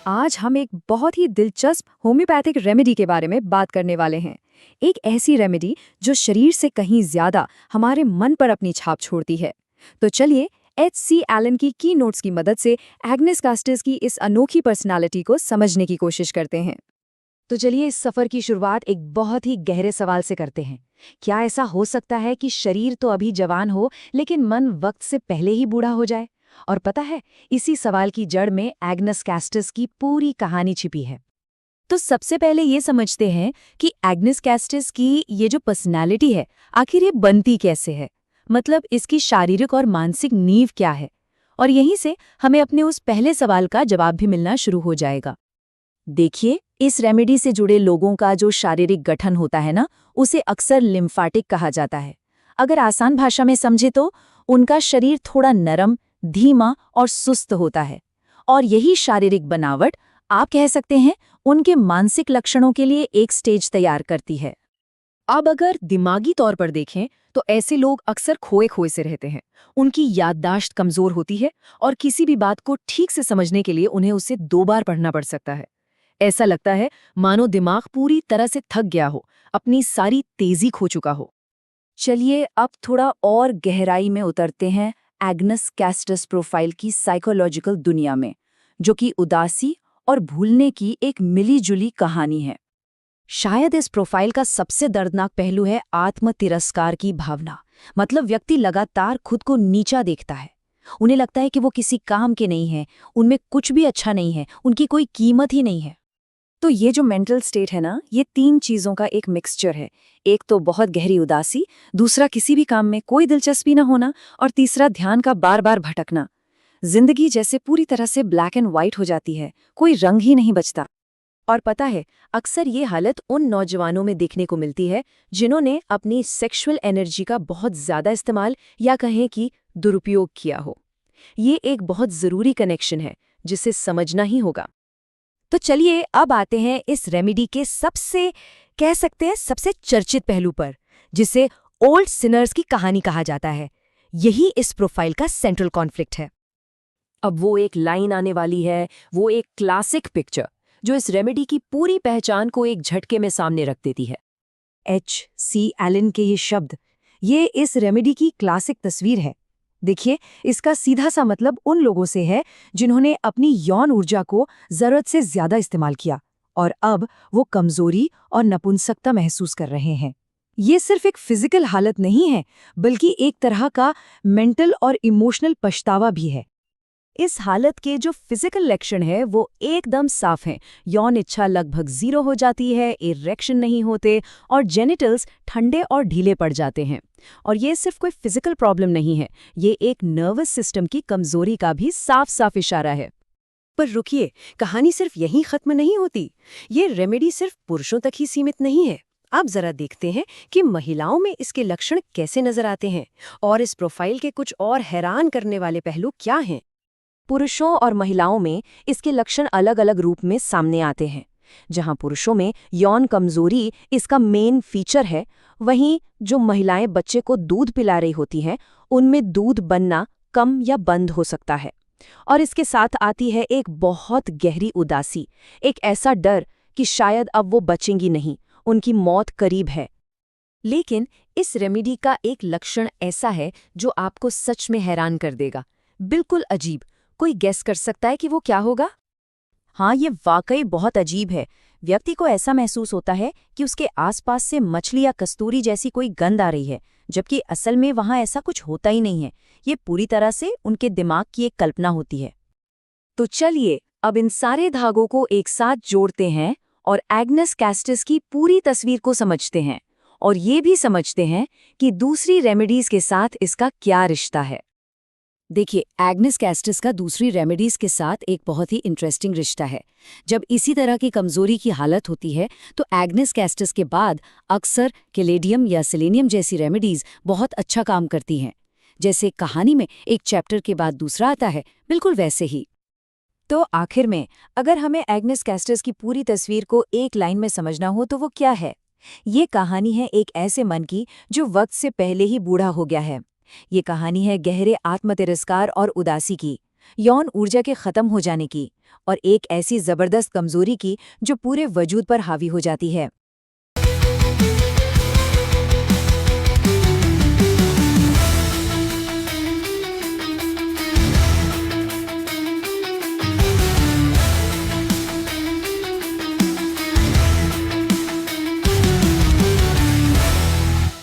आज हम एक बहुत ही दिलचस्प होम्योपैथिक रेमेडी के बारे में बात करने वाले हैं। एक ऐसी रेमेडी जो शरीर से कहीं ज्यादा हमारे मन पर अपनी छाप छोड़ती है। तो चलिए H.C. एलन की नोट्स की मदद से एग्नेस कास्टिस की इस अनोखी पर्सनालिटी को समझने की कोशिश करते हैं। तो चलिए इस सफर की शुरुआत एक बहुत ही गहरे सवाल से करते हैं। क्या ऐसा हो सकता है कि शरीर तो अभी जवान हो लेकिन मन वक्त से पहले ही बूढ़ा हो जाए? और पता है, इसी सवाल की जड़ में एग्नेस कास्टिस की पूरी कहानी छिपी है। तो सबसे पहले ये समझते हैं कि एग्नेस कास्टिस की ये जो पर्सनालिटी है, आखिर ये बनती कैसे है। मतलब इसकी शारीरिक और मानसिक नींव क्या है। और यहीं से हमें अपने उस पहले सवाल का जवाब भी मिलना शुरू हो जाएगा। देखिए, इस रेमेडी से जुड़े लोगों का जो शारीरिक गठन होता है ना, उसे अक्सर लिम्फाटिक कहा जाता है। अगर आसान भाषा में समझे तो उनका शरीर थोड़ा नरम, धीमा और सुस्त होता है। और यही शारीरिक बनावट, आप कह सकते हैं, उनके मानसिक लक्षणों के लिए एक स्टेज तैयार करती है। अब अगर दिमागी तौर पर देखें तो ऐसे लोग अक्सर खोए खोए से रहते हैं। उनकी याददाश्त कमजोर होती है और किसी भी बात को ठीक से समझने के लिए उन्हें उसे 2 बार पढ़ना पड़ सकता है। ऐसा लगता है मानो दिमाग पूरी तरह से थक गया हो, अपनी सारी तेजी खो चुका हो। चलिए अब थोड़ा और गहराई में उतरते हैं एग्नेस कास्टिस प्रोफाइल की साइकोलॉजिकल दुनिया में, जो कि उदासी और भूलने की एक मिली-जुली कहानी है। शायद इस प्रोफाइल का सबसे दर्दनाक पहलू है आत्म तिरस्कार की भावना। मतलब व्यक्ति लगातार खुद को नीचा देखता है। उन्हें लगता है कि वो किसी काम के नहीं है, उनमें कुछ भी अच्छा नहीं है, उनकी कोई कीमत ही नहीं है। तो ये जो मेंटल स्टेट है ना, ये 3 चीज़ों का एक मिक्सचर है। एक तो बहुत गहरी उदासी, दूसरा किसी भी काम में कोई दिलचस्पी न होना, और तीसरा ध्यान का बार-बार भटकना। जिंदगी जैसे पूरी तरह से ब्लैक एंड व्हाइट हो जाती है, कोई रंग ही नहीं बचता। और पता है, अक्सर ये हालत उन नौजवानों में देखने को मिलती है जिन्होंने अपनी सेक्सुअल एनर्जी का बहुत ज़्यादा इस्तेमाल या कहें कि दुरुपयोग किया हो। ये एक बहुत ज़रूरी कनेक्शन है जिसे समझना ही होगा। तो चलिए अब आते हैं इस रेमेडी के सबसे, कह सकते हैं, सबसे चर्चित पहलू पर, जिसे ओल्ड सिनर्स की कहानी कहा जाता है। यही इस प्रोफाइल का सेंट्रल कॉन्फ्लिक्ट है। अब वो एक लाइन आने वाली है, वो एक क्लासिक पिक्चर जो इस रेमेडी की पूरी पहचान को एक झटके में सामने रख देती है। H.C. एलन के ये शब्द, ये इस रेमेडी की क्लासिक तस्वीर है। देखिए, इसका सीधा सा मतलब उन लोगों से है जिन्होंने अपनी यौन ऊर्जा को जरूरत से ज्यादा इस्तेमाल किया और अब वो कमजोरी और नपुंसकता महसूस कर रहे हैं। ये सिर्फ एक फिजिकल हालत नहीं है, बल्कि एक तरह का मेंटल और इमोशनल पछतावा भी है। इस हालत के जो फिजिकल लक्षण है वो एकदम साफ हैं। यौन इच्छा लगभग 0 हो जाती है, इरेक्शन नहीं होते और जेनिटल्स ठंडे और ढीले पड़ जाते हैं। और ये सिर्फ कोई फिजिकल प्रॉब्लम नहीं है, ये एक नर्वस सिस्टम की कमजोरी का भी साफ साफ इशारा है। पर रुकिए, कहानी सिर्फ यहीं खत्म नहीं होती। ये रेमेडी सिर्फ पुरुषों तक ही सीमित नहीं है। आप जरा देखते हैं कि महिलाओं में इसके लक्षण कैसे नजर आते हैं और इस प्रोफाइल के कुछ और हैरान करने वाले पहलू क्या हैं। पुरुषों और महिलाओं में इसके लक्षण अलग अलग रूप में सामने आते हैं। जहां पुरुषों में यौन कमजोरी इसका मेन फीचर है, वहीं जो महिलाएं बच्चे को दूध पिला रही होती हैं, उनमें दूध बनना कम या बंद हो सकता है। और इसके साथ आती है एक बहुत गहरी उदासी, एक ऐसा डर कि शायद अब वो बचेंगी नहीं, उनकी मौत करीब है। लेकिन इस रेमेडी का एक लक्षण ऐसा है जो आपको सच में हैरान कर देगा, बिल्कुल अजीब। कोई गेस कर सकता है कि वो क्या होगा? हाँ, ये वाकई बहुत अजीब है। व्यक्ति को ऐसा महसूस होता है कि उसके आसपास से मछली या कस्तूरी जैसी कोई गंध आ रही है, जबकि असल में वहाँ ऐसा कुछ होता ही नहीं है। ये पूरी तरह से उनके दिमाग की एक कल्पना होती है। तो चलिए अब इन सारे धागों को एक साथ जोड़ते हैं और एग्नेस कास्टिस की पूरी तस्वीर को समझते हैं, और ये भी समझते हैं कि दूसरी रेमेडीज के साथ इसका क्या रिश्ता है। देखिए, एग्नेस कास्टिस का दूसरी रेमेडीज के साथ एक बहुत ही इंटरेस्टिंग रिश्ता है। जब इसी तरह की कमजोरी की हालत होती है तो एग्नेस कास्टिस के बाद अक्सर कैलेडियम या सेलेनियम जैसी रेमेडीज बहुत अच्छा काम करती हैं। जैसे कहानी में एक चैप्टर के बाद दूसरा आता है, बिल्कुल वैसे ही। तो आखिर में अगर हमें एग्नेस कास्टिस की पूरी तस्वीर को एक लाइन में समझना हो तो वो क्या है? ये कहानी है एक ऐसे मन की जो वक्त से पहले ही बूढ़ा हो गया है। ये कहानी है गहरे आत्मतिरस्कार और उदासी की। यौन ऊर्जा के खत्म हो जाने की और एक ऐसी जबरदस्त कमजोरी की जो पूरे वजूद पर हावी हो जाती है।